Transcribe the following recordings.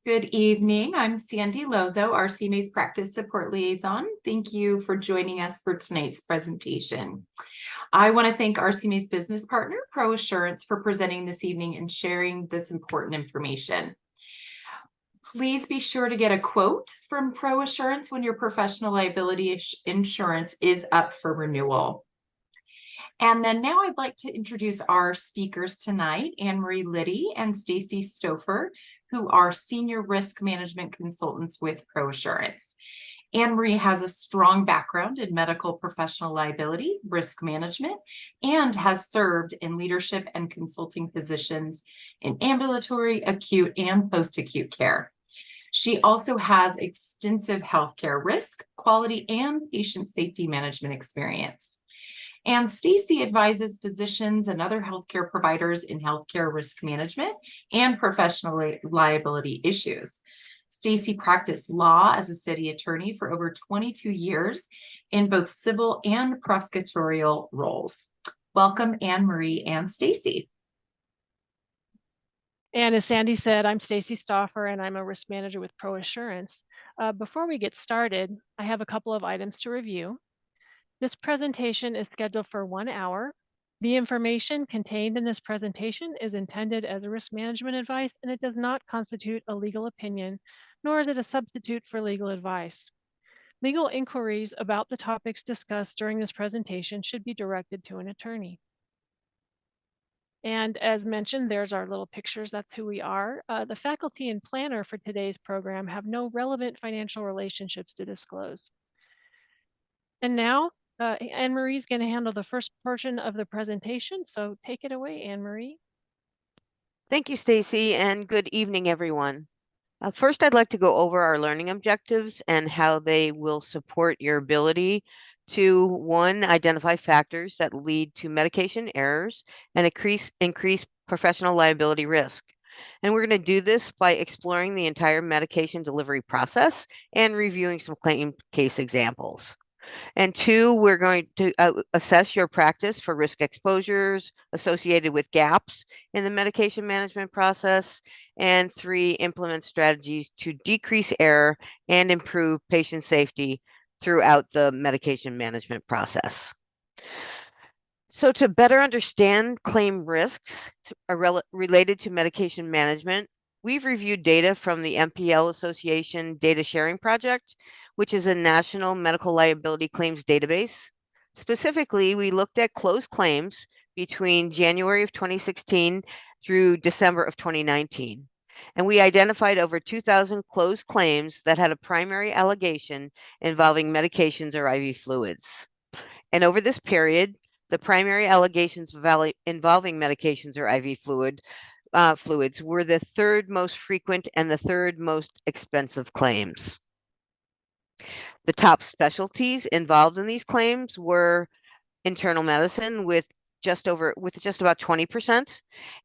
Good evening. I'm Sandy Lozo, our CMA's Practice Support Liaison. Thank you for joining us for tonight's presentation. I want to thank our CMA's business partner, ProAssurance, for presenting this evening and sharing this important information. Please be sure to get a quote from ProAssurance when your professional liability insurance is up for renewal. And then now I'd like to introduce our speakers tonight, Anne-Marie Liddy and Stacy Stouffer, who are senior risk management consultants with ProAssurance. Anne-Marie has a strong background in medical professional liability, risk management, and has served in leadership and consulting positions in ambulatory, acute, and post-acute care. She also has extensive healthcare risk, quality, and patient safety management experience. And Stacy advises physicians and other healthcare providers in healthcare risk management and professional liability issues. Stacy practiced law as a city attorney for over 22 years in both civil and prosecutorial roles. Welcome, Anne-Marie and Stacy. And as Sandy said, I'm Stacy Stouffer and I'm a risk manager with ProAssurance. Before we get started, I have a couple of items to review. This presentation is scheduled for 1 hour. The information contained in this presentation is intended as a risk management advice, and it does not constitute a legal opinion, nor is it a substitute for legal advice. Legal inquiries about the topics discussed during this presentation should be directed to an attorney. And as mentioned, there's our little pictures. That's who we are. The faculty and planner for today's program have no relevant financial relationships to disclose. And now, Anne-Marie is going to handle the first portion of the presentation. So take it away, Anne-Marie. Thank you, Stacy, and good evening, everyone. First, I'd like to go over our learning objectives and how they will support your ability to, one, identify factors that lead to medication errors and increase professional liability risk. And we're going to do this by exploring the entire medication delivery process and reviewing some claim case examples. And two, we're going to assess your practice for risk exposures associated with gaps in the medication management process. And three, implement strategies to decrease error and improve patient safety throughout the medication management process. So to better understand claim risks related to medication management, we've reviewed data from the MPL Association Data Sharing Project, which is a national medical liability claims database. Specifically, we looked at closed claims between January of 2016 through December of 2019. And we identified over 2,000 closed claims that had a primary allegation involving medications or IV fluids. And over this period, the primary allegations involving medications or IV fluids were the third most frequent and the third most expensive claims. The top specialties involved in these claims were internal medicine with just about 20%,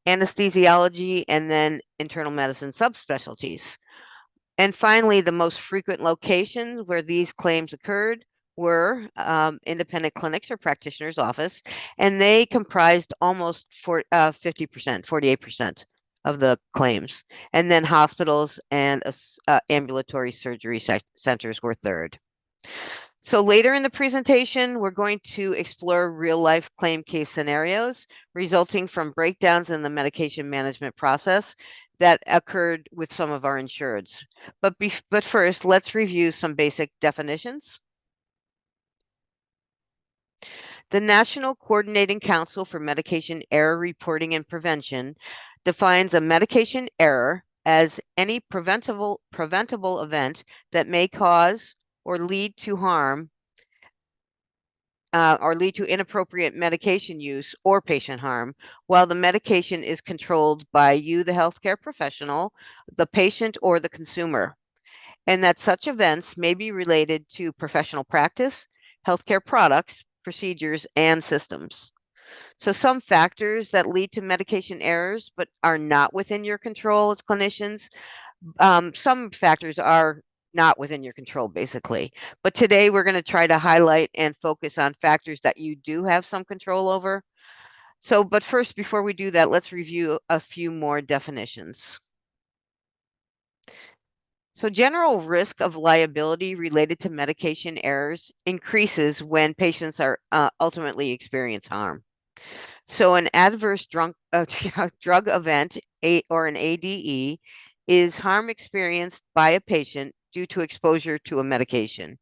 anesthesiology, and then internal medicine subspecialties. And finally, the most frequent locations where these claims occurred were independent clinics or practitioner's office, and they comprised almost 50%, 48% of the claims. And then hospitals and ambulatory surgery centers were third. So later in the presentation, we're going to explore real-life claim case scenarios resulting from breakdowns in the medication management process that occurred with some of our insureds. But first, let's review some basic definitions. The National Coordinating Council for Medication Error Reporting and Prevention defines a medication error as any preventable event that may cause or lead to harm or lead to inappropriate medication use or patient harm while the medication is controlled by you, the healthcare professional, the patient, or the consumer, and that such events may be related to professional practice, healthcare products, procedures, and systems. So some factors that lead to medication errors but are not within your control as clinicians, some factors are not within your control, basically. But today we're going to try to highlight and focus on factors that you do have some control over. So, but first, before we do that, let's review a few more definitions. So general risk of liability related to medication errors increases when patients are ultimately experience harm. So an adverse drug event or an ADE is harm experienced by a patient due to exposure to a medication.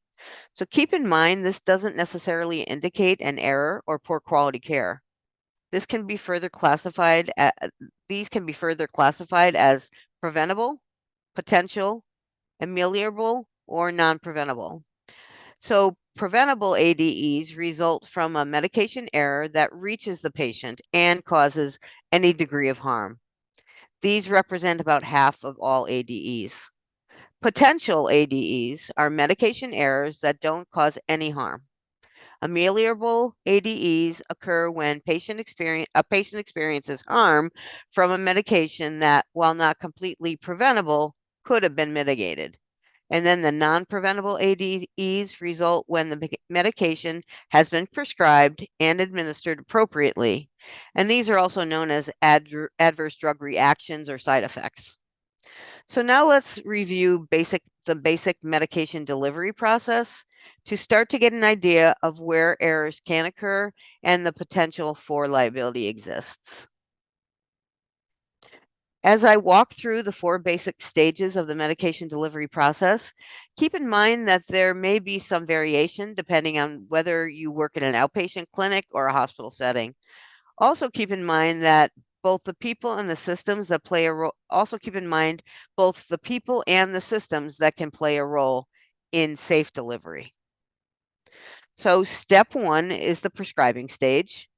So keep in mind, this doesn't necessarily indicate an error or poor quality care. These can be further classified as preventable, potential, ameliorable, or non-preventable. So preventable ADEs result from a medication error that reaches the patient and causes any degree of harm. These represent about half of all ADEs. Potential ADEs are medication errors that don't cause any harm. Ameliorable ADEs occur when a patient experiences harm from a medication that, while not completely preventable, could have been mitigated. And then the non-preventable ADEs result when the medication has been prescribed and administered appropriately. And these are also known as adverse drug reactions or side effects. So now let's review the basic medication delivery process to start to get an idea of where errors can occur and the potential for liability exists. As I walk through the 4 basic stages of the medication delivery process, keep in mind that there may be some variation depending on whether you work in an outpatient clinic or a hospital setting. Also keep in mind that both the people and the systems that play a role, also keep in mind both the people and the systems that can play a role in safe delivery. So step 1 is the prescribing stage.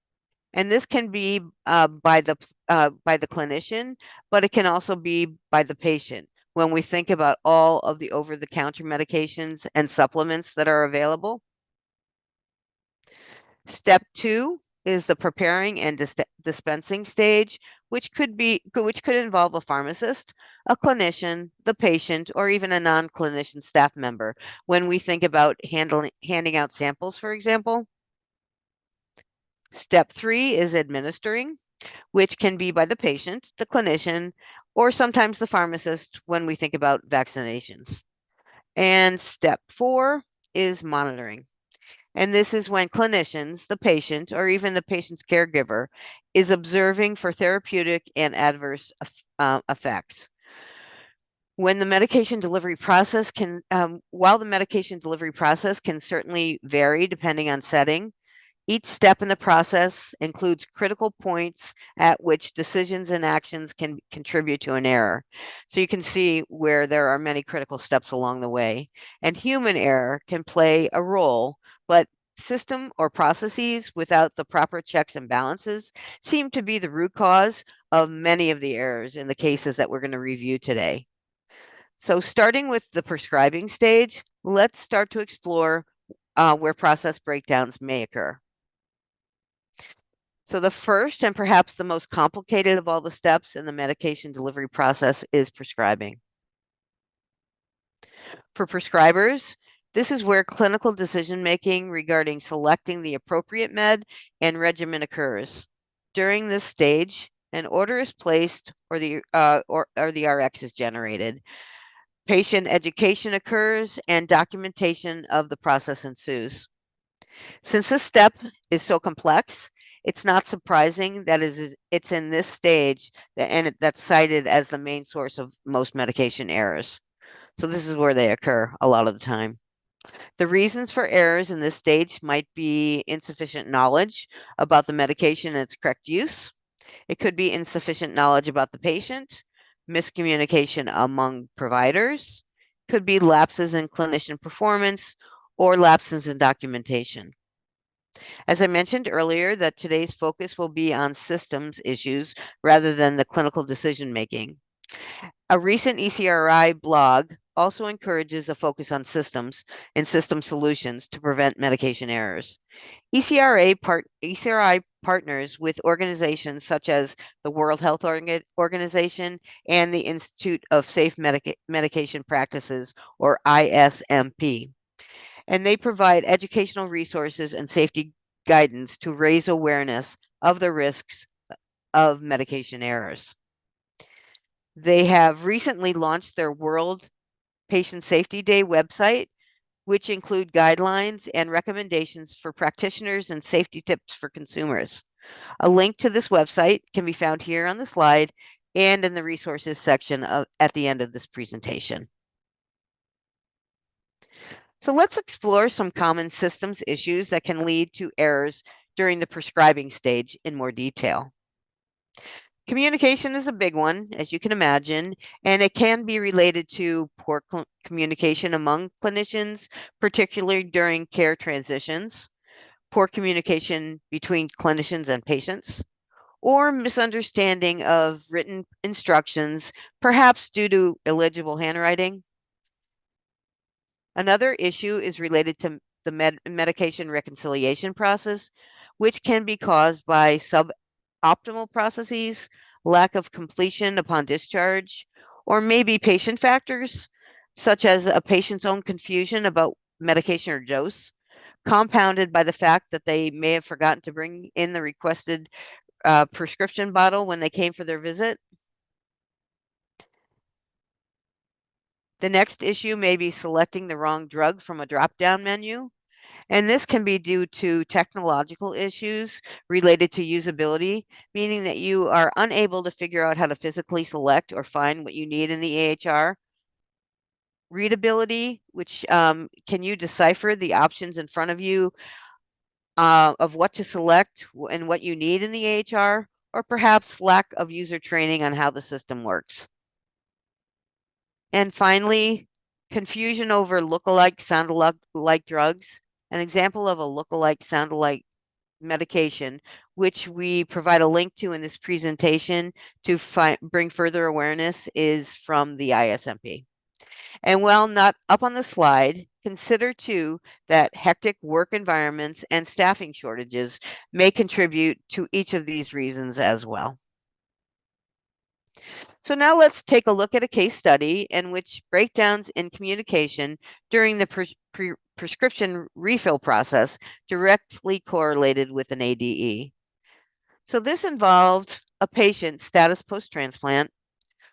And this can be by the clinician, but it can also be by the patient when we think about all of the over-the-counter medications and supplements that are available. Step 2 is the preparing and dispensing stage, which could involve a pharmacist, a clinician, the patient, or even a non-clinician staff member when we think about handing out samples, for example. Step 3 is administering, which can be by the patient, the clinician, or sometimes the pharmacist when we think about vaccinations. And step 4 is monitoring. And this is when clinicians, the patient, or even the patient's caregiver is observing for therapeutic and adverse effects. When the medication delivery process while the medication delivery process can certainly vary depending on setting, each step in the process includes critical points at which decisions and actions can contribute to an error. So you can see where there are many critical steps along the way. And human error can play a role, but system or processes without the proper checks and balances seem to be the root cause of many of the errors in the cases that we're going to review today. So starting with the prescribing stage, let's start to explore where process breakdowns may occur. So the first and perhaps the most complicated of all the steps in the medication delivery process is prescribing. For prescribers, this is where clinical decision-making regarding selecting the appropriate med and regimen occurs. During this stage, an order is placed or the RX is generated. Patient education occurs and documentation of the process ensues. Since this step is so complex, it's not surprising that it's in this stage that's cited as the main source of most medication errors. So this is where they occur a lot of the time. The reasons for errors in this stage might be insufficient knowledge about the medication and its correct use. It could be insufficient knowledge about the patient, miscommunication among providers, could be lapses in clinician performance, or lapses in documentation. As I mentioned earlier, that today's focus will be on systems issues rather than the clinical decision making. A recent ECRI blog also encourages a focus on systems and system solutions to prevent medication errors. ECRI partners with organizations such as the World Health Organization and the Institute of Safe Medication Practices, or ISMP. And they provide educational resources and safety guidance to raise awareness of the risks of medication errors. They have recently launched their World Patient Safety Day website, which include guidelines and recommendations for practitioners and safety tips for consumers. A link to this website can be found here on the slide and in the resources section at the end of this presentation. So let's explore some common systems issues that can lead to errors during the prescribing stage in more detail. Communication is a big one, as you can imagine, and it can be related to poor communication among clinicians, particularly during care transitions, poor communication between clinicians and patients, or misunderstanding of written instructions, perhaps due to illegible handwriting. Another issue is related to the medication reconciliation process, which can be caused by suboptimal processes, lack of completion upon discharge, or maybe patient factors, such as a patient's own confusion about medication or dose, compounded by the fact that they may have forgotten to bring in the requested prescription bottle when they came for their visit. The next issue may be selecting the wrong drug from a drop-down menu, and this can be due to technological issues related to usability, meaning that you are unable to figure out how to physically select or find what you need in the AHR. Readability, which can you decipher the options in front of you of what to select and what you need in the AHR, or perhaps lack of user training on how the system works. And finally, confusion over lookalike, sound-alike drugs. An example of a lookalike, sound-alike medication, which we provide a link to in this presentation to bring further awareness, is from the ISMP. And while not up on the slide, consider too that hectic work environments and staffing shortages may contribute to each of these reasons as well. So now let's take a look at a case study in which breakdowns in communication during the prescription refill process directly correlated with an ADE. So this involved a patient, status post-transplant,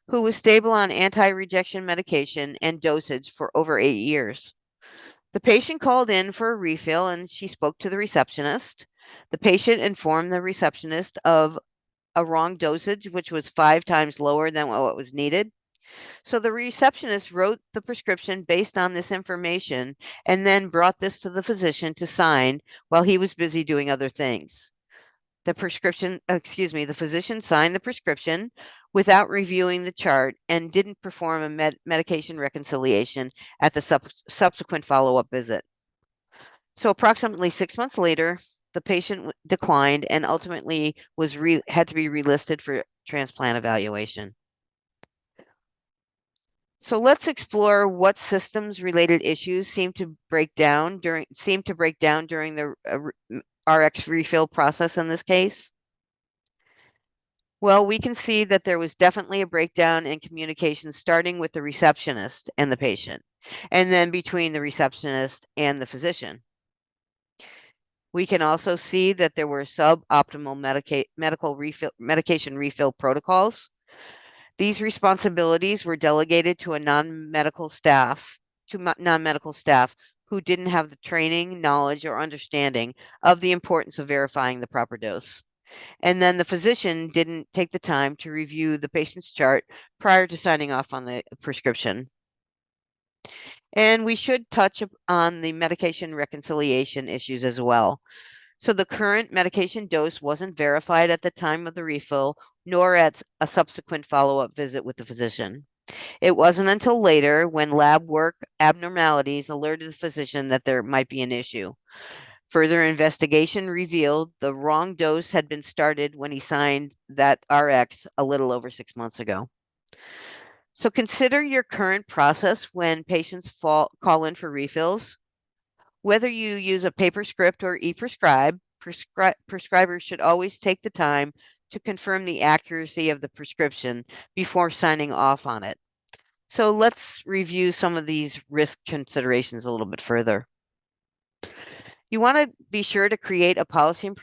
who was stable on anti-rejection medication and dosage for over 8 years. The patient called in for a refill and she spoke to the receptionist. The patient informed the receptionist of a wrong dosage, which was 5 times lower than what was needed. So the receptionist wrote the prescription based on this information and then brought this to the physician to sign while he was busy doing other things. The physician signed the prescription without reviewing the chart and didn't perform a medication reconciliation at the subsequent follow-up visit. So approximately 6 months later, the patient declined and ultimately had to be relisted for transplant evaluation. So let's explore what systems-related issues seem to break down during the RX refill process in this case. Well, we can see that there was definitely a breakdown in communication, starting with the receptionist and the patient, and then between the receptionist and the physician. We can also see that there were suboptimal medication refill protocols. These responsibilities were delegated to non-medical staff who didn't have the training, knowledge, or understanding of the importance of verifying the proper dose. And then the physician didn't take the time to review the patient's chart prior to signing off on the prescription. And we should touch on the medication reconciliation issues as well. So the current medication dose wasn't verified at the time of the refill, nor at a subsequent follow-up visit with the physician. It wasn't until later, when lab work abnormalities alerted the physician that there might be an issue. Further investigation revealed the wrong dose had been started when he signed that RX a little over 6 months ago. So consider your current process when patients call in for refills. Whether you use a paper script or e-prescribe, prescribers should always take the time to confirm the accuracy of the prescription before signing off on it. So let's review some of these risk considerations a little bit further. You want to be sure to create a policy and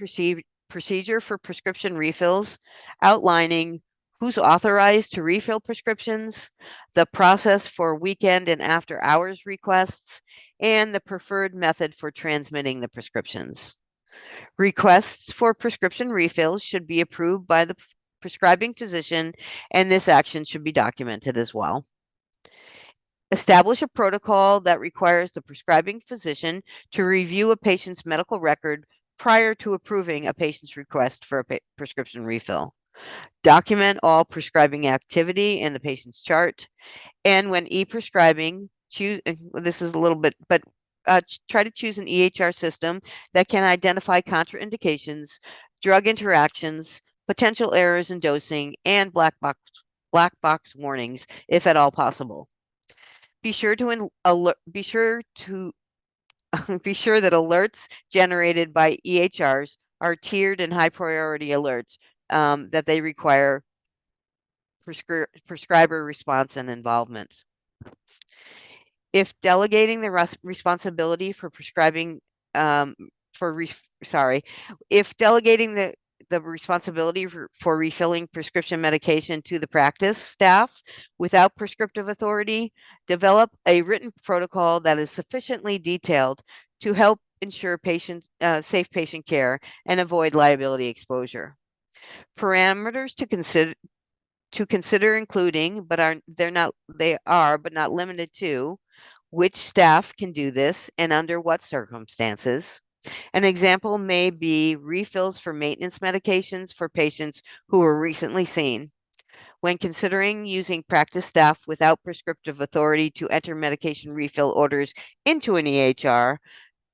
procedure for prescription refills, outlining who's authorized to refill prescriptions, the process for weekend and after hours requests, and the preferred method for transmitting the prescriptions. Requests for prescription refills should be approved by the prescribing physician, and this action should be documented as well. Establish a protocol that requires the prescribing physician to review a patient's medical record prior to approving a patient's request for a prescription refill. Document all prescribing activity in the patient's chart. And when e-prescribing, this is a little bit, but try to choose an EHR system that can identify contraindications, drug interactions, potential errors in dosing, and black box warnings, if at all possible. Be sure to be sure that alerts generated by EHRs are tiered and high priority alerts that they require prescriber response and involvement. If delegating the responsibility for prescribing, if delegating the responsibility for refilling prescription medication to the practice staff without prescriptive authority, develop a written protocol that is sufficiently detailed to help ensure safe patient care and avoid liability exposure. Parameters to consider including, but they are but not limited to, which staff can do this and under what circumstances. An example may be refills for maintenance medications for patients who were recently seen. When considering using practice staff without prescriptive authority to enter medication refill orders into an EHR,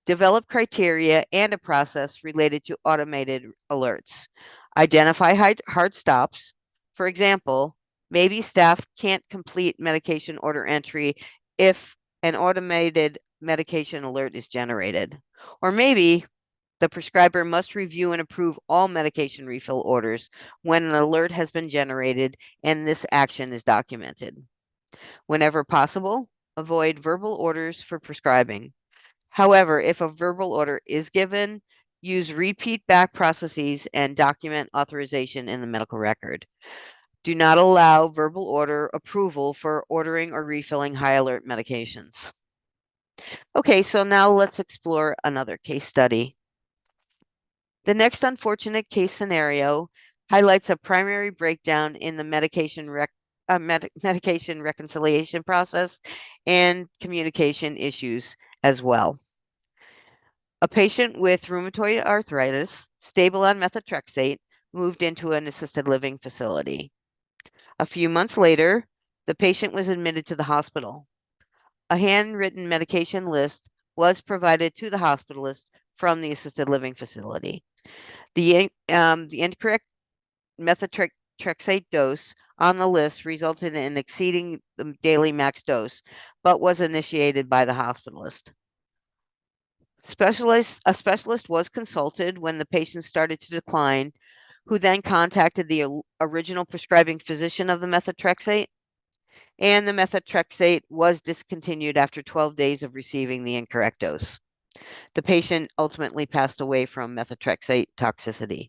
develop criteria and a process related to automated alerts. Identify hard stops. For example, maybe staff can't complete medication order entry if an automated medication alert is generated. Or maybe the prescriber must review and approve all medication refill orders when an alert has been generated and this action is documented. Whenever possible, avoid verbal orders for prescribing. However, if a verbal order is given, use repeat back processes and document authorization in the medical record. Do not allow verbal order approval for ordering or refilling high alert medications. Okay, so now let's explore another case study. The next unfortunate case scenario highlights a primary breakdown in the medication reconciliation process and communication issues as well. A patient with rheumatoid arthritis, stable on methotrexate, moved into an assisted living facility. A few months later, the patient was admitted to the hospital. A handwritten medication list was provided to the hospitalist from the assisted living facility. The incorrect methotrexate dose on the list resulted in exceeding the daily max dose, but was initiated by the hospitalist. A specialist was consulted when the patient started to decline, who then contacted the original prescribing physician of the methotrexate, and the methotrexate was discontinued after 12 days of receiving the incorrect dose. The patient ultimately passed away from methotrexate toxicity.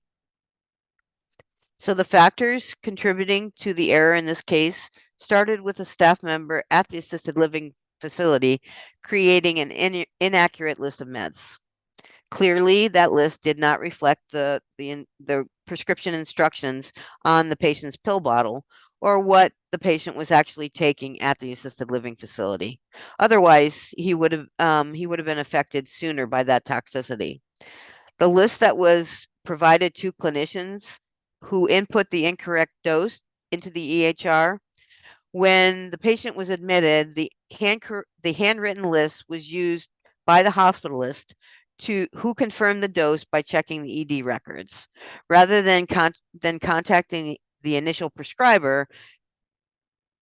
So the factors contributing to the error in this case started with a staff member at the assisted living facility creating an inaccurate list of meds. Clearly, that list did not reflect the prescription instructions on the patient's pill bottle or what the patient was actually taking at the assisted living facility. Otherwise, he would have been affected sooner by that toxicity. The list that was provided to clinicians who input the incorrect dose into the EHR, when the patient was admitted, the handwritten list was used by the hospitalist who confirmed the dose by checking the ED records, rather than contacting the initial prescriber,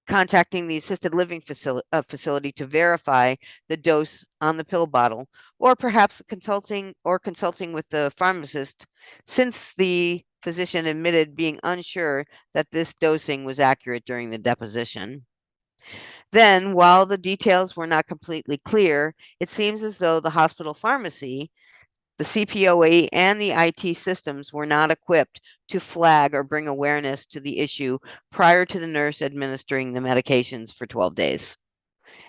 contacting the assisted living facility to verify the dose on the pill bottle, or perhaps consulting with the pharmacist, since the physician admitted being unsure that this dosing was accurate during the deposition. Then, while the details were not completely clear, it seems as though the hospital pharmacy The CPOE and the IT systems were not equipped to flag or bring awareness to the issue prior to the nurse administering the medications for 12 days.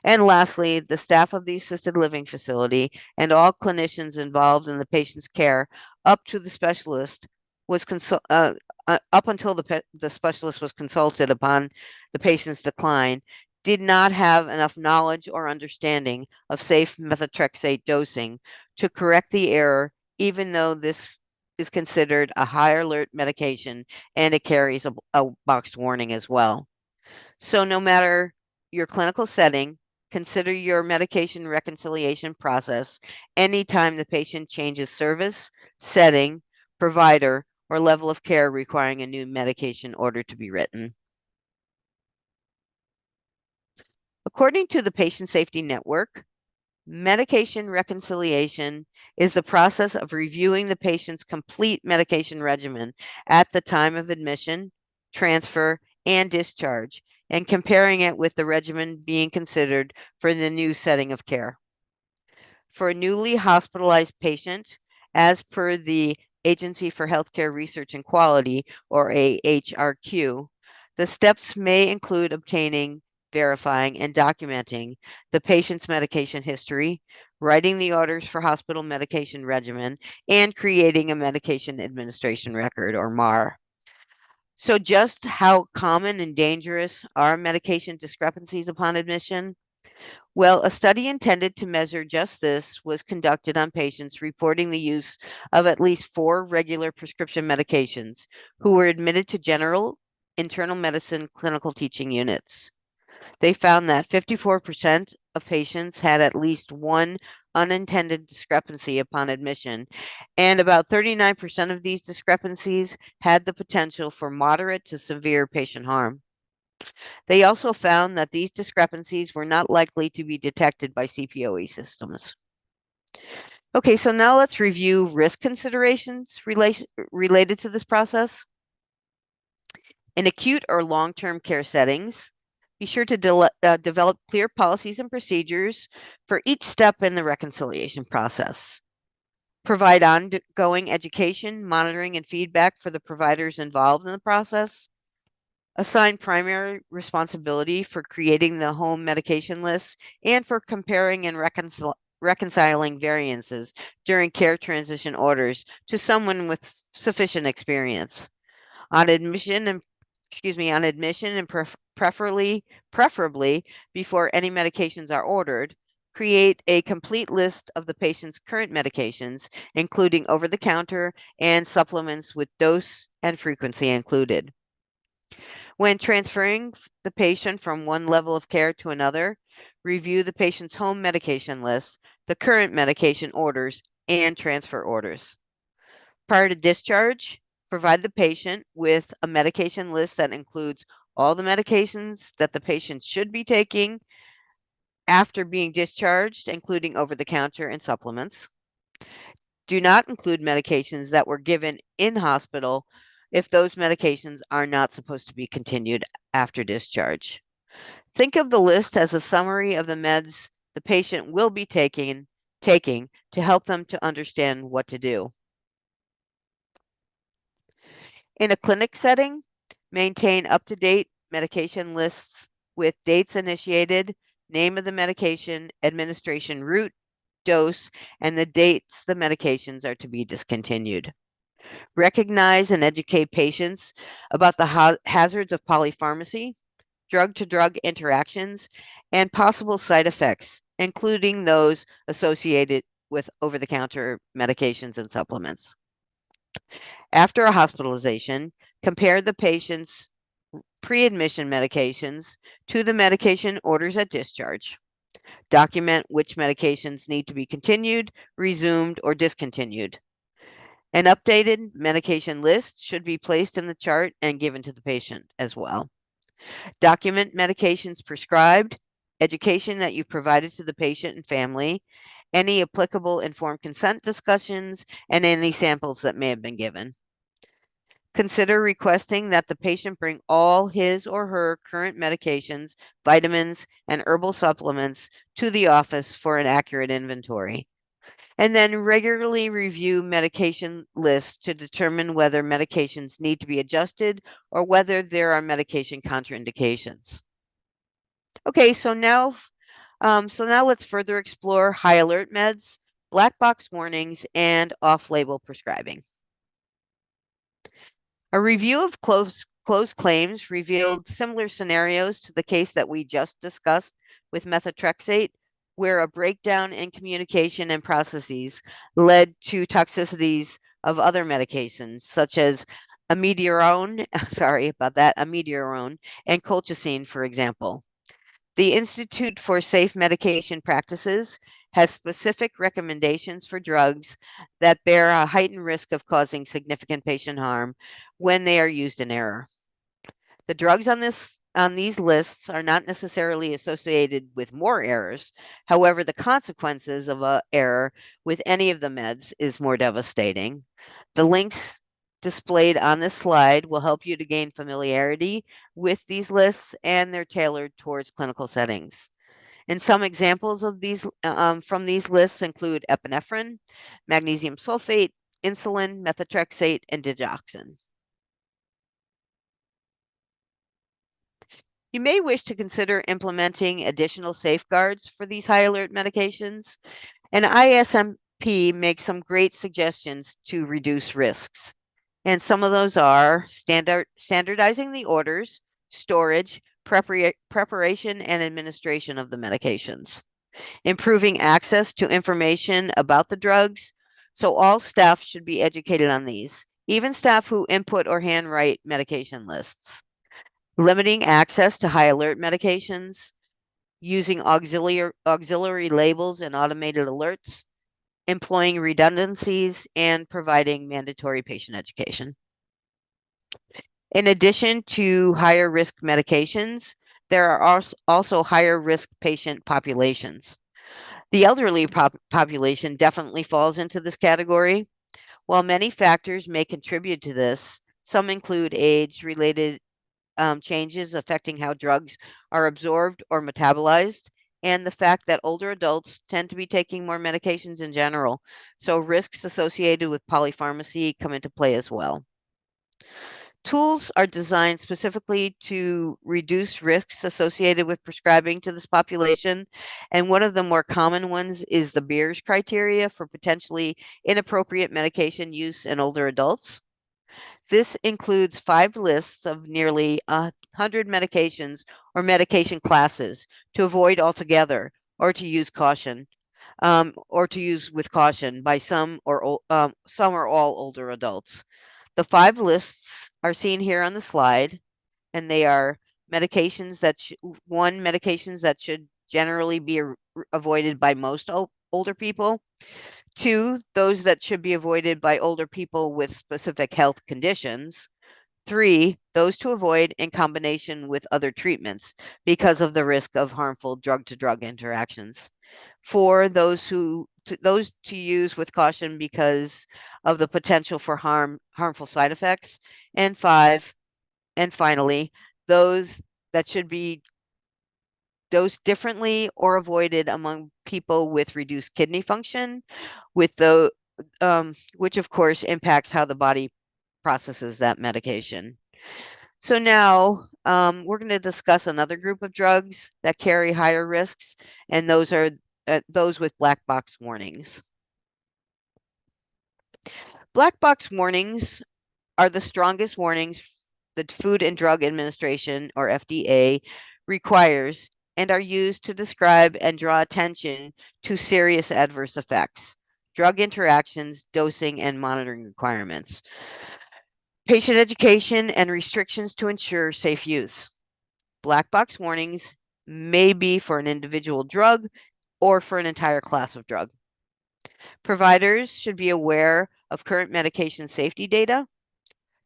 And lastly, the staff of the assisted living facility and all clinicians involved in the patient's care up to the specialist was up until the specialist was consulted upon the patient's decline, did not have enough knowledge or understanding of safe methotrexate dosing to correct the error, even though this is considered a high alert medication and it carries a boxed warning as well. So no matter your clinical setting, consider your medication reconciliation process anytime the patient changes service, setting, provider, or level of care requiring a new medication order to be written. According to the Patient Safety Network, medication reconciliation is the process of reviewing the patient's complete medication regimen at the time of admission, transfer, and discharge, and comparing it with the regimen being considered for the new setting of care. For a newly hospitalized patient, as per the Agency for Healthcare Research and Quality, or AHRQ, the steps may include obtaining, verifying, and documenting the patient's medication history, writing the orders for hospital medication regimen, and creating a medication administration record, or MAR. So just how common and dangerous are medication discrepancies upon admission? Well, a study intended to measure just this was conducted on patients reporting the use of at least 4 regular prescription medications who were admitted to general internal medicine clinical teaching units. They found that 54% of patients had at least one unintended discrepancy upon admission, and about 39% of these discrepancies had the potential for moderate to severe patient harm. They also found that these discrepancies were not likely to be detected by CPOE systems. Okay, so now let's review risk considerations related to this process. In acute or long-term care settings, be sure to develop clear policies and procedures for each step in the reconciliation process. Provide ongoing education, monitoring, and feedback for the providers involved in the process. Assign primary responsibility for creating the home medication list and for comparing and reconciling variances during care transition orders to someone with sufficient experience. On admission and preferably before any medications are ordered, create a complete list of the patient's current medications, including over-the-counter and supplements with dose and frequency included. When transferring the patient from one level of care to another, review the patient's home medication list, the current medication orders, and transfer orders. Prior to discharge, provide the patient with a medication list that includes all the medications that the patient should be taking after being discharged, including over-the-counter and supplements. Do not include medications that were given in hospital if those medications are not supposed to be continued after discharge. Think of the list as a summary of the meds the patient will be taking to help them to understand what to do. In a clinic setting, maintain up-to-date medication lists with dates initiated, name of the medication, administration route, dose, and the dates the medications are to be discontinued. Recognize and educate patients about the hazards of polypharmacy, drug-to-drug interactions, and possible side effects, including those associated with over-the-counter medications and supplements. After a hospitalization, compare the patient's pre-admission medications to the medication orders at discharge. Document which medications need to be continued, resumed, or discontinued. An updated medication list should be placed in the chart and given to the patient as well. Document medications prescribed, education that you provided to the patient and family, any applicable informed consent discussions, and any samples that may have been given. Consider requesting that the patient bring all his or her current medications, vitamins, and herbal supplements to the office for an accurate inventory. And then regularly review medication lists to determine whether medications need to be adjusted or whether there are medication contraindications. Okay, so now let's further explore high alert meds, black box warnings, and off-label prescribing. A review of closed claims revealed similar scenarios to the case that we just discussed with methotrexate, where a breakdown in communication and processes led to toxicities of other medications, such as amiodarone, amiodarone, and colchicine, for example. The Institute for Safe Medication Practices has specific recommendations for drugs that bear a heightened risk of causing significant patient harm when they are used in error. The drugs on these lists are not necessarily associated with more errors. However, the consequences of an error with any of the meds is more devastating. The links displayed on this slide will help you to gain familiarity with these lists, and they're tailored towards clinical settings. And some examples of these from these lists include epinephrine, magnesium sulfate, insulin, methotrexate, and digoxin. You may wish to consider implementing additional safeguards for these high alert medications, and ISMP makes some great suggestions to reduce risks. And some of those are standardizing the orders, storage, preparation, and administration of the medications, improving access to information about the drugs. So all staff should be educated on these, even staff who input or handwrite medication lists. Limiting access to high alert medications, using auxiliary labels and automated alerts, employing redundancies, and providing mandatory patient education. In addition to higher risk medications, there are also higher risk patient populations. The elderly population definitely falls into this category. While many factors may contribute to this, some include age-related changes affecting how drugs are absorbed or metabolized, and the fact that older adults tend to be taking more medications in general. So risks associated with polypharmacy come into play as well. Tools are designed specifically to reduce risks associated with prescribing to this population. And one of the more common ones is the Beers criteria for potentially inappropriate medication use in older adults. This includes 5 lists of nearly 100 medications or medication classes to avoid altogether or to use with caution by some or all older adults. The 5 lists are seen here on the slide, and they are medications that should generally be avoided by most older people. 2, those that should be avoided by older people with specific health conditions. 3, those to avoid in combination with other treatments because of the risk of harmful drug-to-drug interactions. 4, those to use with caution because of the potential for harmful side effects. And 5, and finally, those that should be dosed differently or avoided among people with reduced kidney function, which of course impacts how the body processes that medication. So now we're going to discuss another group of drugs that carry higher risks, and those are those with black box warnings. Black box warnings are the strongest warnings the Food and Drug Administration, or FDA, requires and are used to describe and draw attention to serious adverse effects, drug interactions, dosing, and monitoring requirements, patient education, and restrictions to ensure safe use. Black box warnings may be for an individual drug or for an entire class of drug. Providers should be aware of current medication safety data.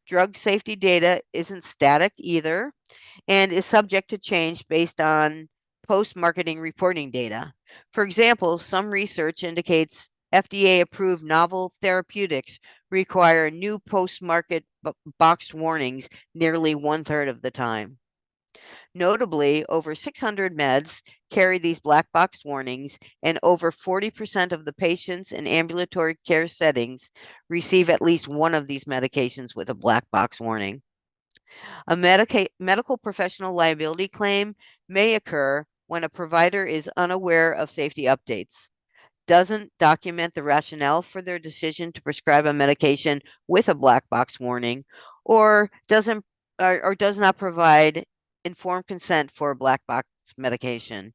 Drug safety data isn't static either and is subject to change based on post-marketing reporting data. For example, some research indicates FDA-approved novel therapeutics require new post-market boxed warnings nearly 1/3 of the time. Notably, over 600 meds carry these black box warnings, and over 40% of the patients in ambulatory care settings receive at least one of these medications with a black box warning. A medical professional liability claim may occur when a provider is unaware of safety updates, doesn't document the rationale for their decision to prescribe a medication with a black box warning, or does not provide informed consent for a black box medication,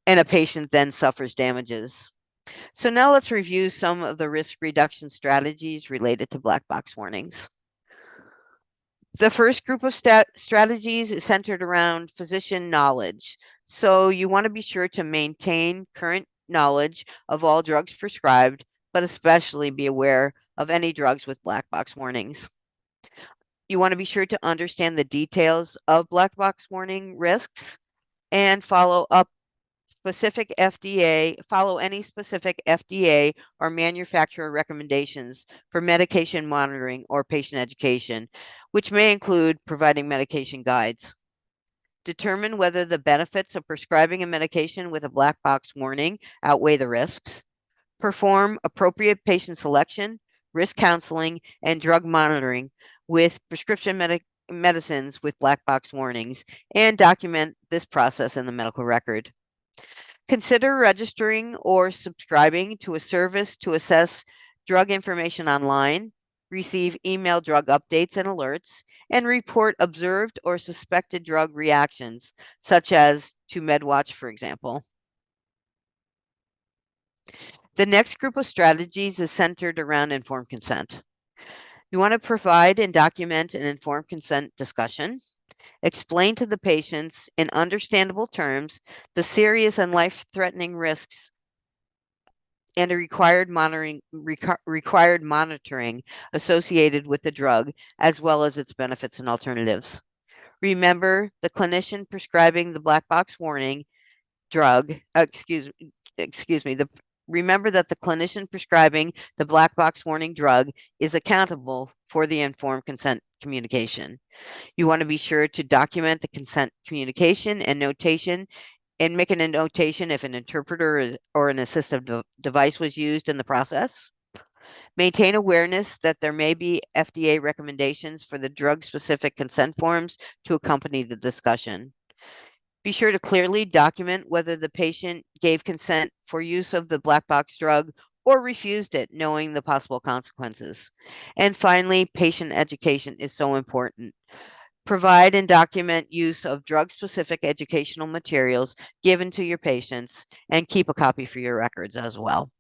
and a patient then suffers damages. So now let's review some of the risk reduction strategies related to black box warnings. The first group of strategies is centered around physician knowledge. So you want to be sure to maintain current knowledge of all drugs prescribed, but especially be aware of any drugs with black box warnings. You want to be sure to understand the details of black box warning risks and follow any specific FDA or manufacturer recommendations for medication monitoring or patient education, which may include providing medication guides. Determine whether the benefits of prescribing a medication with a black box warning outweigh the risks. Perform appropriate patient selection, risk counseling, and drug monitoring with prescription medicines with black box warnings, and document this process in the medical record. Consider registering or subscribing to a service to assess drug information online, receive email drug updates and alerts, and report observed or suspected drug reactions, such as to MedWatch, for example. The next group of strategies is centered around informed consent. You want to provide and document an informed consent discussion. Explain to the patients in understandable terms the serious and life-threatening risks and a required monitoring associated with the drug, as well as its benefits and alternatives. Remember, the clinician prescribing the black box warning drug, remember that the clinician prescribing the black box warning drug is accountable for the informed consent communication. You want to be sure to document the consent communication and notation, and make a notation if an interpreter or an assistive device was used in the process. Maintain awareness that there may be FDA recommendations for the drug-specific consent forms to accompany the discussion. Be sure to clearly document whether the patient gave consent for use of the black box drug or refused it, knowing the possible consequences. And finally, patient education is so important. Provide and document use of drug-specific educational materials given to your patients, and keep a copy for your records as well.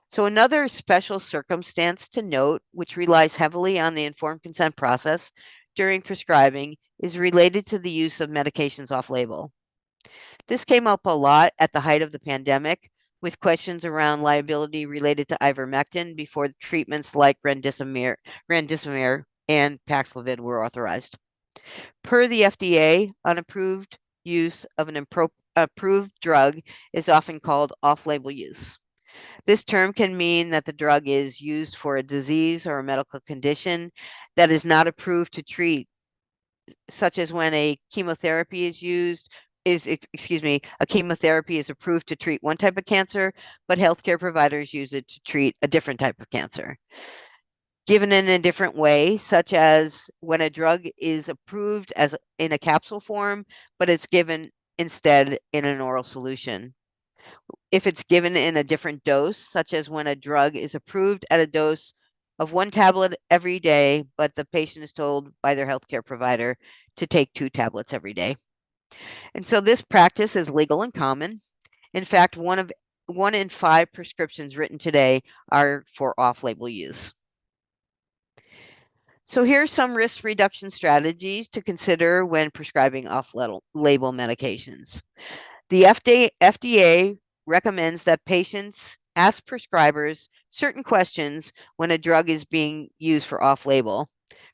So another special circumstance to note, which relies heavily on the informed consent process during prescribing, is related to the use of medications off-label. This came up a lot at the height of the pandemic, with questions around liability related to ivermectin before treatments like remdesivir and Paxlovid were authorized. Per the FDA, unapproved use of an approved drug is often called off-label use. This term can mean that the drug is used for a disease or a medical condition that is not approved to treat, such as when a chemotherapy a chemotherapy is approved to treat one type of cancer, but healthcare providers use it to treat a different type of cancer. Given in a different way, such as when a drug is approved as in a capsule form, but it's given instead in an oral solution. If it's given in a different dose, such as when a drug is approved at a dose of 1 tablet every day, but the patient is told by their healthcare provider to take 2 tablets every day. And so this practice is legal and common. In fact, 1 in 5 prescriptions written today are for off-label use. So here's some risk reduction strategies to consider when prescribing off-label medications. The FDA recommends that patients ask prescribers certain questions when a drug is being used for off-label.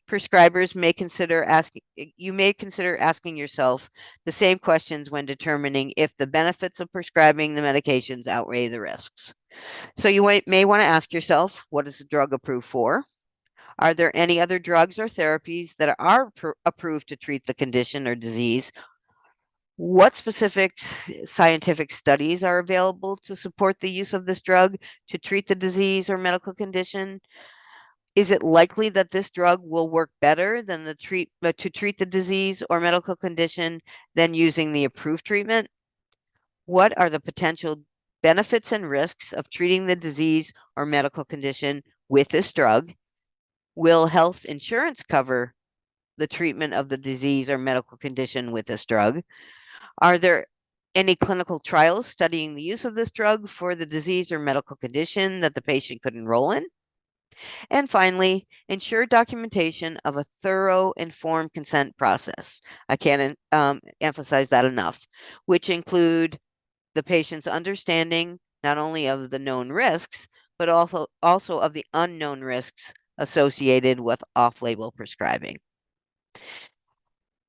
Prescribers may consider asking yourself the same questions when determining if the benefits of prescribing the medications outweigh the risks. So you may want to ask yourself, what is the drug approved for? Are there any other drugs or therapies that are approved to treat the condition or disease? What specific scientific studies are available to support the use of this drug to treat the disease or medical condition? Is it likely that this drug will work better than to treat the disease or medical condition than using the approved treatment? What are the potential benefits and risks of treating the disease or medical condition with this drug? Will health insurance cover the treatment of the disease or medical condition with this drug? Are there any clinical trials studying the use of this drug for the disease or medical condition that the patient could enroll in? And finally, ensure documentation of a thorough informed consent process. I can't emphasize that enough, which include the patient's understanding not only of the known risks, but also of the unknown risks associated with off-label prescribing.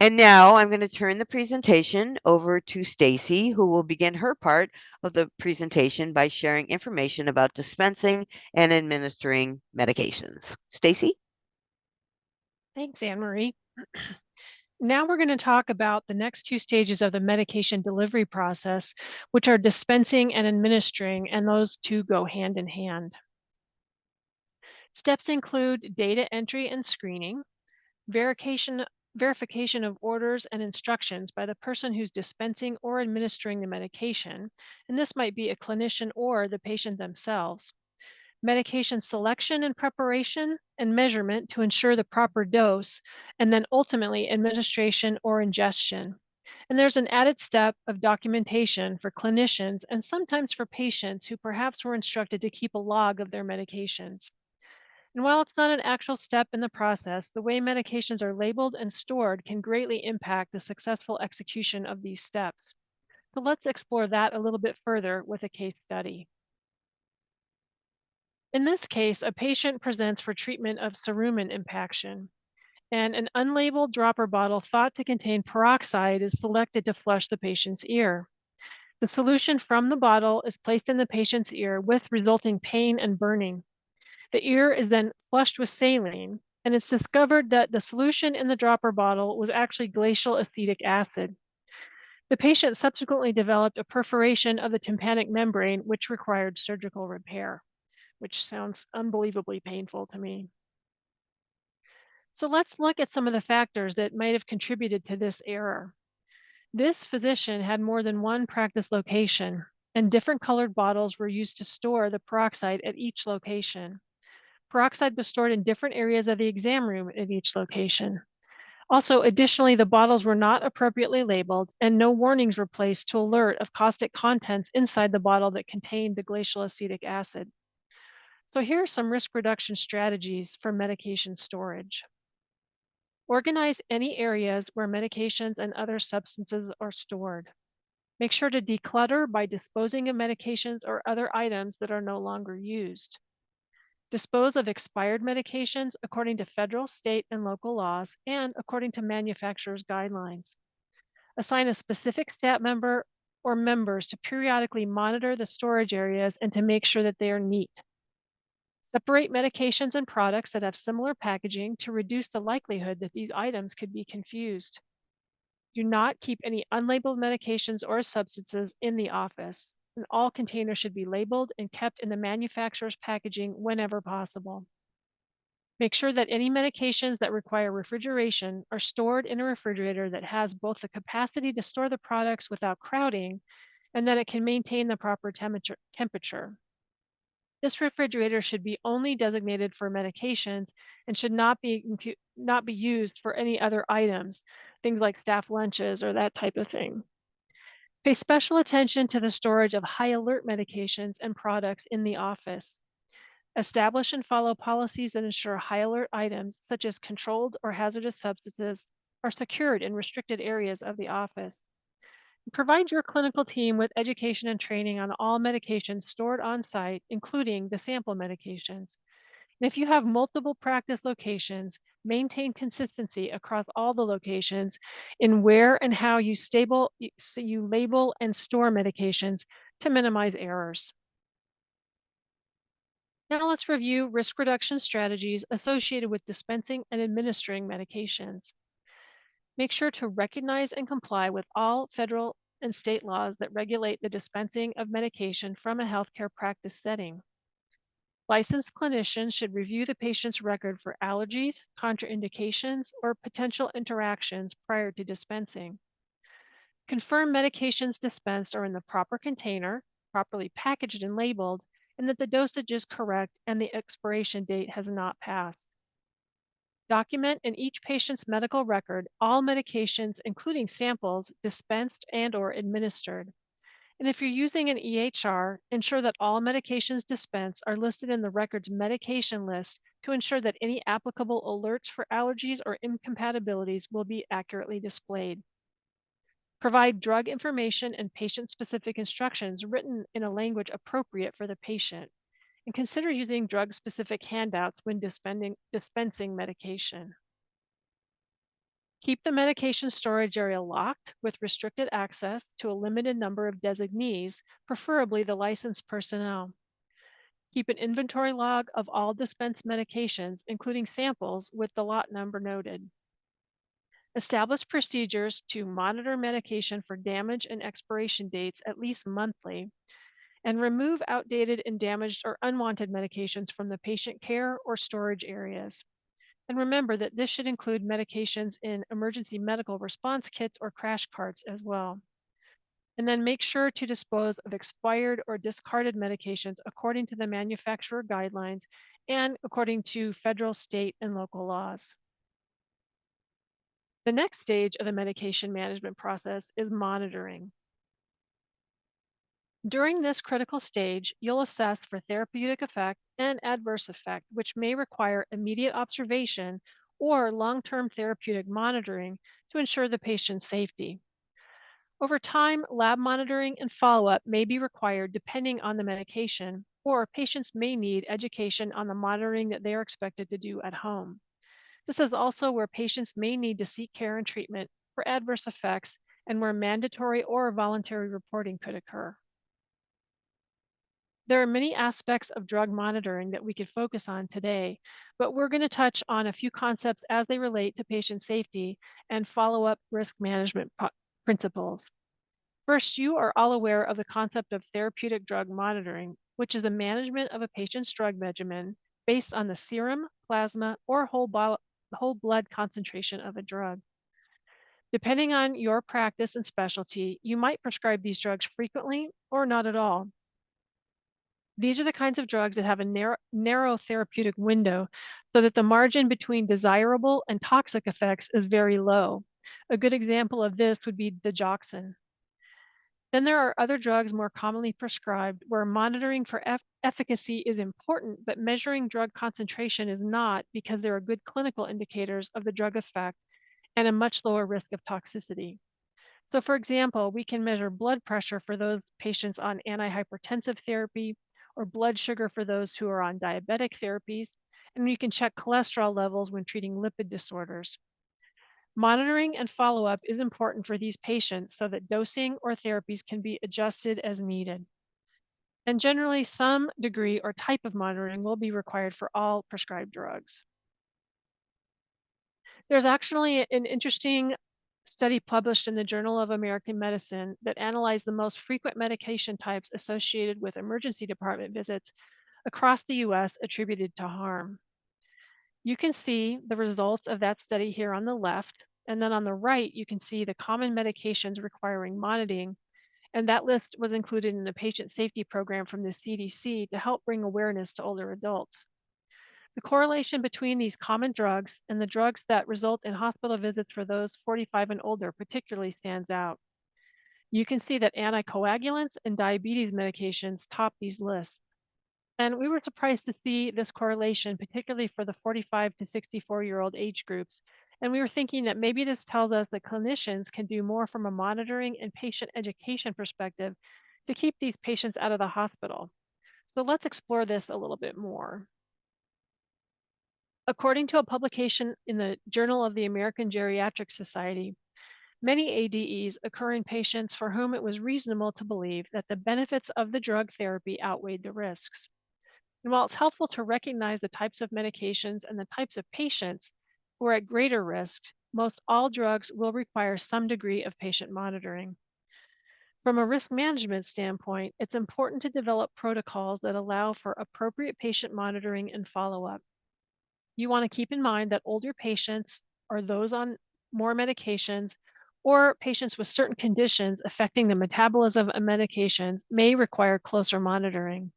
And now I'm going to turn the presentation over to Stacy, who will begin her part of the presentation by sharing information about dispensing and administering medications. Stacy? Thanks, Anne Marie. Now we're going to talk about the next two stages of the medication delivery process, which are dispensing and administering, and those two go hand in hand. Steps include data entry and screening, verification of orders and instructions by the person who's dispensing or administering the medication, and this might be a clinician or the patient themselves. Medication selection and preparation and measurement to ensure the proper dose, and then ultimately administration or ingestion. And there's an added step of documentation for clinicians and sometimes for patients who perhaps were instructed to keep a log of their medications. And while it's not an actual step in the process, the way medications are labeled and stored can greatly impact the successful execution of these steps. So let's explore that a little bit further with a case study. In this case, a patient presents for treatment of cerumen impaction, and an unlabeled dropper bottle thought to contain peroxide is selected to flush the patient's ear. The solution from the bottle is placed in the patient's ear with resulting pain and burning. The ear is then flushed with saline, and it's discovered that the solution in the dropper bottle was actually glacial acetic acid. The patient subsequently developed a perforation of the tympanic membrane, which required surgical repair, which sounds unbelievably painful to me. So let's look at some of the factors that might have contributed to this error. This physician had more than one practice location, and different colored bottles were used to store the peroxide at each location. Peroxide was stored in different areas of the exam room at each location. Also, additionally, the bottles were not appropriately labeled and no warnings were placed to alert of caustic contents inside the bottle that contained the glacial acetic acid. So here are some risk reduction strategies for medication storage. Organize any areas where medications and other substances are stored. Make sure to declutter by disposing of medications or other items that are no longer used. Dispose of expired medications according to federal, state, and local laws and according to manufacturer's guidelines. Assign a specific staff member or members to periodically monitor the storage areas and to make sure that they are neat. Separate medications and products that have similar packaging to reduce the likelihood that these items could be confused. Do not keep any unlabeled medications or substances in the office, and all containers should be labeled and kept in the manufacturer's packaging whenever possible. Make sure that any medications that require refrigeration are stored in a refrigerator that has both the capacity to store the products without crowding and that it can maintain the proper temperature. This refrigerator should be only designated for medications and should not be used for any other items, things like staff lunches or that type of thing. Pay special attention to the storage of high alert medications and products in the office. Establish and follow policies that ensure high alert items, such as controlled or hazardous substances, are secured in restricted areas of the office. Provide your clinical team with education and training on all medications stored on site, including the sample medications. And if you have multiple practice locations, maintain consistency across all the locations in where and how you label and store medications to minimize errors. Now let's review risk reduction strategies associated with dispensing and administering medications. Make sure to recognize and comply with all federal and state laws that regulate the dispensing of medication from a healthcare practice setting. Licensed clinicians should review the patient's record for allergies, contraindications, or potential interactions prior to dispensing. Confirm medications dispensed are in the proper container, properly packaged and labeled, and that the dosage is correct and the expiration date has not passed. Document in each patient's medical record all medications, including samples, dispensed and/or administered. And if you're using an EHR, ensure that all medications dispensed are listed in the record's medication list to ensure that any applicable alerts for allergies or incompatibilities will be accurately displayed. Provide drug information and patient-specific instructions written in a language appropriate for the patient. And consider using drug-specific handouts when dispensing medication. Keep the medication storage area locked with restricted access to a limited number of designees, preferably the licensed personnel. Keep an inventory log of all dispensed medications, including samples, with the lot number noted. Establish procedures to monitor medication for damage and expiration dates at least monthly, and remove outdated and damaged or unwanted medications from the patient care or storage areas. And remember that this should include medications in emergency medical response kits or crash carts as well. And then make sure to dispose of expired or discarded medications according to the manufacturer guidelines and according to federal, state, and local laws. The next stage of the medication management process is monitoring. During this critical stage, you'll assess for therapeutic effect and adverse effect, which may require immediate observation or long-term therapeutic monitoring to ensure the patient's safety. Over time, lab monitoring and follow-up may be required depending on the medication, or patients may need education on the monitoring that they are expected to do at home. This is also where patients may need to seek care and treatment for adverse effects and where mandatory or voluntary reporting could occur. There are many aspects of drug monitoring that we could focus on today, but we're going to touch on a few concepts as they relate to patient safety and follow-up risk management principles. First, you are all aware of the concept of therapeutic drug monitoring, which is the management of a patient's drug regimen based on the serum, plasma, or whole blood concentration of a drug. Depending on your practice and specialty, you might prescribe these drugs frequently or not at all. These are the kinds of drugs that have a narrow therapeutic window so that the margin between desirable and toxic effects is very low. A good example of this would be digoxin. Then there are other drugs more commonly prescribed where monitoring for efficacy is important, but measuring drug concentration is not because there are good clinical indicators of the drug effect and a much lower risk of toxicity. So for example, we can measure blood pressure for those patients on antihypertensive therapy or blood sugar for those who are on diabetic therapies, and we can check cholesterol levels when treating lipid disorders. Monitoring and follow-up is important for these patients so that dosing or therapies can be adjusted as needed. And generally, some degree or type of monitoring will be required for all prescribed drugs. There's actually an interesting study published in the Journal of American Medicine that analyzed the most frequent medication types associated with emergency department visits across the US attributed to harm. You can see the results of that study here on the left, and then on the right, you can see the common medications requiring monitoring, and that list was included in the patient safety program from the CDC to help bring awareness to older adults. The correlation between these common drugs and the drugs that result in hospital visits for those 45 and older particularly stands out. You can see that anticoagulants and diabetes medications top these lists. And we were surprised to see this correlation, particularly for the 45 to 64-year-old age groups. And we were thinking that maybe this tells us that clinicians can do more from a monitoring and patient education perspective to keep these patients out of the hospital. So let's explore this a little bit more. According to a publication in the Journal of the American Geriatric Society, many ADEs occur in patients for whom it was reasonable to believe that the benefits of the drug therapy outweighed the risks. And while it's helpful to recognize the types of medications and the types of patients who are at greater risk, most all drugs will require some degree of patient monitoring. From a risk management standpoint, it's important to develop protocols that allow for appropriate patient monitoring and follow up. You want to keep in mind that older patients or those on more medications or patients with certain conditions affecting the metabolism of medications may require closer monitoring.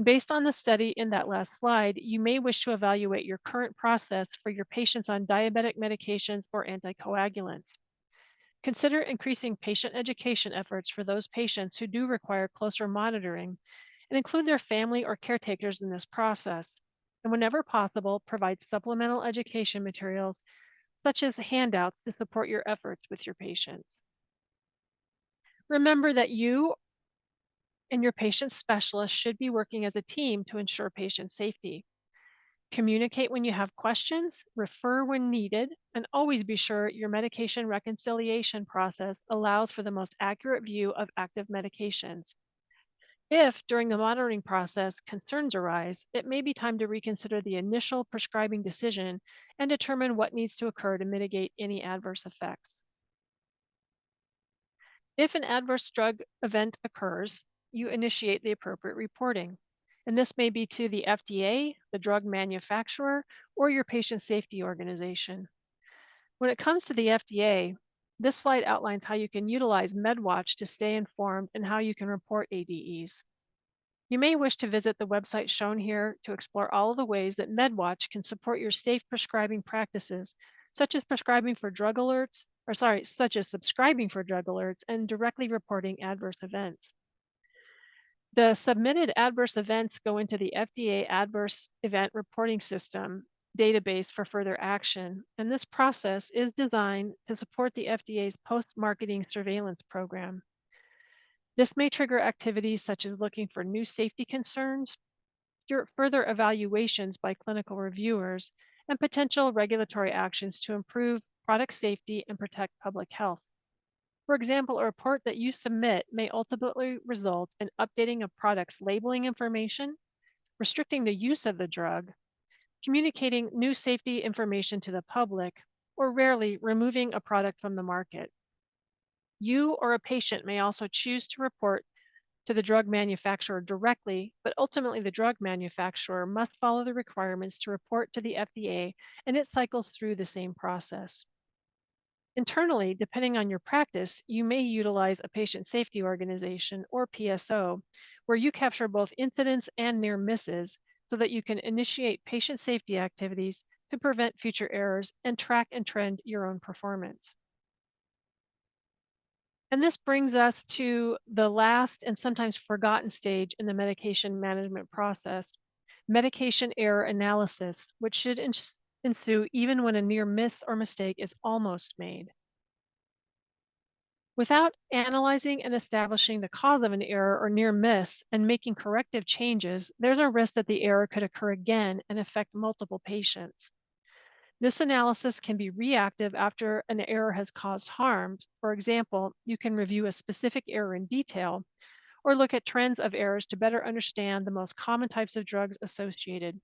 Based on the study in that last slide, you may wish to evaluate your current process for your patients on diabetic medications or anticoagulants. Consider increasing patient education efforts for those patients who do require closer monitoring and include their family or caretakers in this process. And whenever possible, provide supplemental education materials such as handouts to support your efforts with your patients. Remember that you and your patient specialist should be working as a team to ensure patient safety. Communicate when you have questions, refer when needed, and always be sure your medication reconciliation process allows for the most accurate view of active medications. If, during the monitoring process, concerns arise, it may be time to reconsider the initial prescribing decision and determine what needs to occur to mitigate any adverse effects. If an adverse drug event occurs, you initiate the appropriate reporting. And this may be to the FDA, the drug manufacturer, or your patient safety organization. When it comes to the FDA, this slide outlines how you can utilize MedWatch to stay informed and how you can report ADEs. You may wish to visit the website shown here to explore all of the ways that MedWatch can support your safe prescribing practices, such as subscribing for drug alerts and directly reporting adverse events. The submitted adverse events go into the FDA Adverse Event Reporting System database for further action, and this process is designed to support the FDA's post-marketing surveillance program. This may trigger activities such as looking for new safety concerns, further evaluations by clinical reviewers, and potential regulatory actions to improve product safety and protect public health. For example, a report that you submit may ultimately result in updating a product's labeling information, restricting the use of the drug, communicating new safety information to the public, or rarely removing a product from the market. You or a patient may also choose to report to the drug manufacturer directly, but ultimately the drug manufacturer must follow the requirements to report to the FDA, and it cycles through the same process. Internally, depending on your practice, you may utilize a patient safety organization or PSO, where you capture both incidents and near misses so that you can initiate patient safety activities to prevent future errors and track and trend your own performance. And this brings us to the last and sometimes forgotten stage in the medication management process, medication error analysis, which should ensue even when a near miss or mistake is almost made. Without analyzing and establishing the cause of an error or near miss and making corrective changes, there's a risk that the error could occur again and affect multiple patients. This analysis can be reactive after an error has caused harm. For example, you can review a specific error in detail or look at trends of errors to better understand the most common types of drugs associated.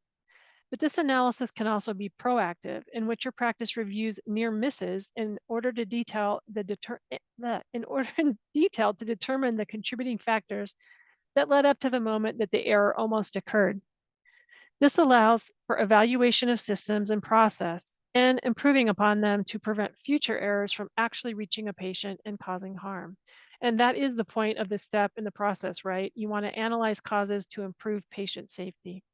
But this analysis can also be proactive, in which your practice reviews near misses in order to detail in detail to determine the contributing factors that led up to the moment that the error almost occurred. This allows for evaluation of systems and process and improving upon them to prevent future errors from actually reaching a patient and causing harm. And that is the point of this step in the process, right? You want to analyze causes to improve patient safety.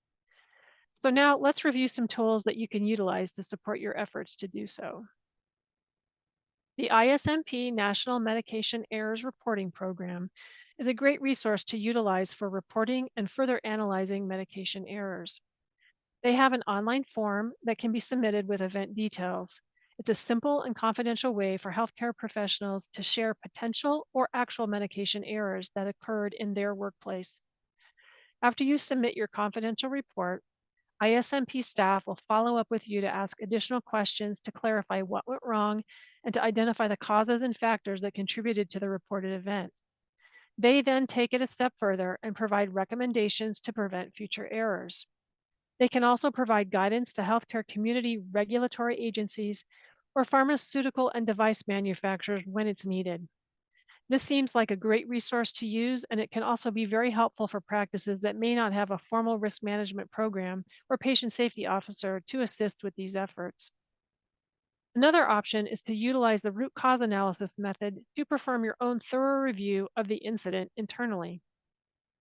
So now let's review some tools that you can utilize to support your efforts to do so. The ISMP National Medication Errors Reporting Program is a great resource to utilize for reporting and further analyzing medication errors. They have an online form that can be submitted with event details. It's a simple and confidential way for healthcare professionals to share potential or actual medication errors that occurred in their workplace. After you submit your confidential report, ISMP staff will follow up with you to ask additional questions to clarify what went wrong and to identify the causes and factors that contributed to the reported event. They then take it a step further and provide recommendations to prevent future errors. They can also provide guidance to healthcare community regulatory agencies or pharmaceutical and device manufacturers when it's needed. This seems like a great resource to use, and it can also be very helpful for practices that may not have a formal risk management program or patient safety officer to assist with these efforts. Another option is to utilize the root cause analysis method to perform your own thorough review of the incident internally.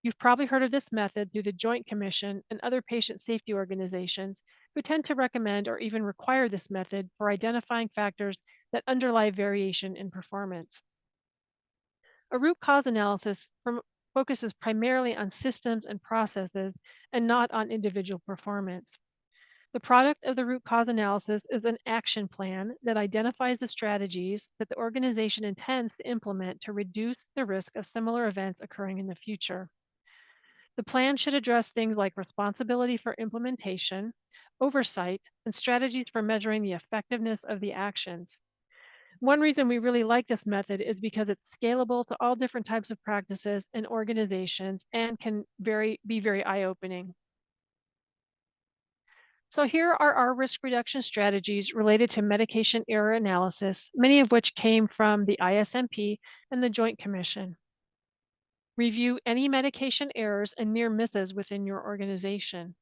You've probably heard of this method through the Joint Commission and other patient safety organizations who tend to recommend or even require this method for identifying factors that underlie variation in performance. A root cause analysis focuses primarily on systems and processes and not on individual performance. The product of the root cause analysis is an action plan that identifies the strategies that the organization intends to implement to reduce the risk of similar events occurring in the future. The plan should address things like responsibility for implementation, oversight, and strategies for measuring the effectiveness of the actions. One reason we really like this method is because it's scalable to all different types of practices and organizations and can be very eye-opening. So here are our risk reduction strategies related to medication error analysis, many of which came from the ISMP and the Joint Commission. Review any medication errors and near misses within your organization.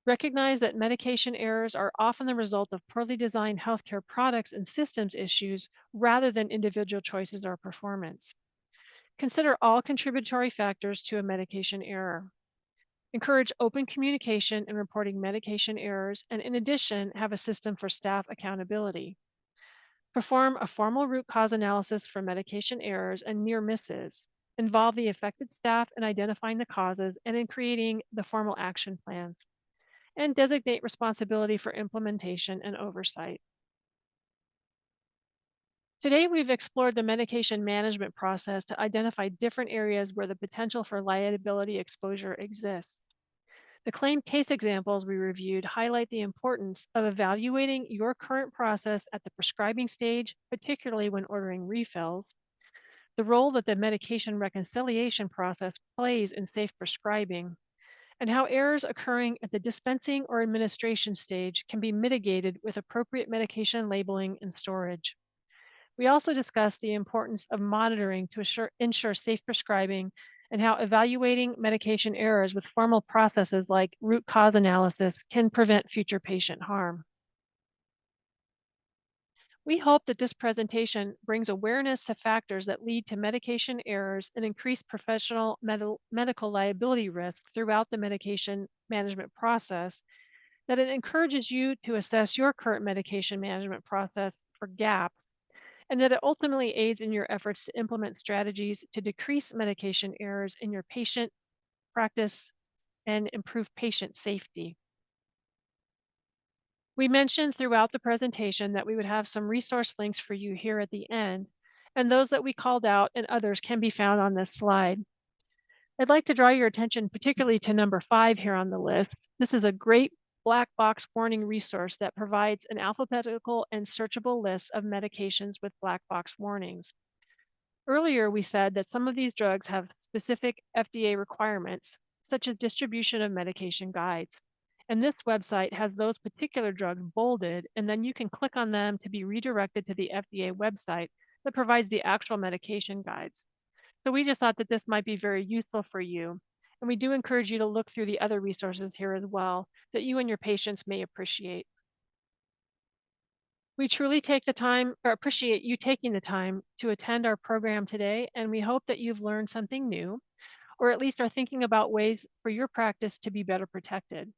Recognize that medication errors are often the result of poorly designed healthcare products and systems issues rather than individual choices or performance. Consider all contributory factors to a medication error. Encourage open communication and reporting medication errors, and in addition, have a system for staff accountability. Perform a formal root cause analysis for medication errors and near misses. Involve the affected staff in identifying the causes and in creating the formal action plans. And designate responsibility for implementation and oversight. Today, we've explored the medication management process to identify different areas where the potential for liability exposure exists. The claimed case examples we reviewed highlight the importance of evaluating your current process at the prescribing stage, particularly when ordering refills, the role that the medication reconciliation process plays in safe prescribing, and how errors occurring at the dispensing or administration stage can be mitigated with appropriate medication labeling and storage. We also discussed the importance of monitoring to ensure safe prescribing and how evaluating medication errors with formal processes like root cause analysis can prevent future patient harm. We hope that this presentation brings awareness to factors that lead to medication errors and increased professional medical liability risk throughout the medication management process, that it encourages you to assess your current medication management process for gaps, and that it ultimately aids in your efforts to implement strategies to decrease medication errors in your patient practice and improve patient safety. We mentioned throughout the presentation that we would have some resource links for you here at the end, and those that we called out and others can be found on this slide. I'd like to draw your attention particularly to number 5 here on the list. This is a great black box warning resource that provides an alphabetical and searchable list of medications with black box warnings. Earlier, we said that some of these drugs have specific FDA requirements, such as distribution of medication guides. And this website has those particular drugs bolded, and then you can click on them to be redirected to the FDA website that provides the actual medication guides. So we just thought that this might be very useful for you. And we do encourage you to look through the other resources here as well that you and your patients may appreciate. We truly take the time or appreciate you taking the time to attend our program today, and we hope that you've learned something new, or at least are thinking about ways for your practice to be better protected.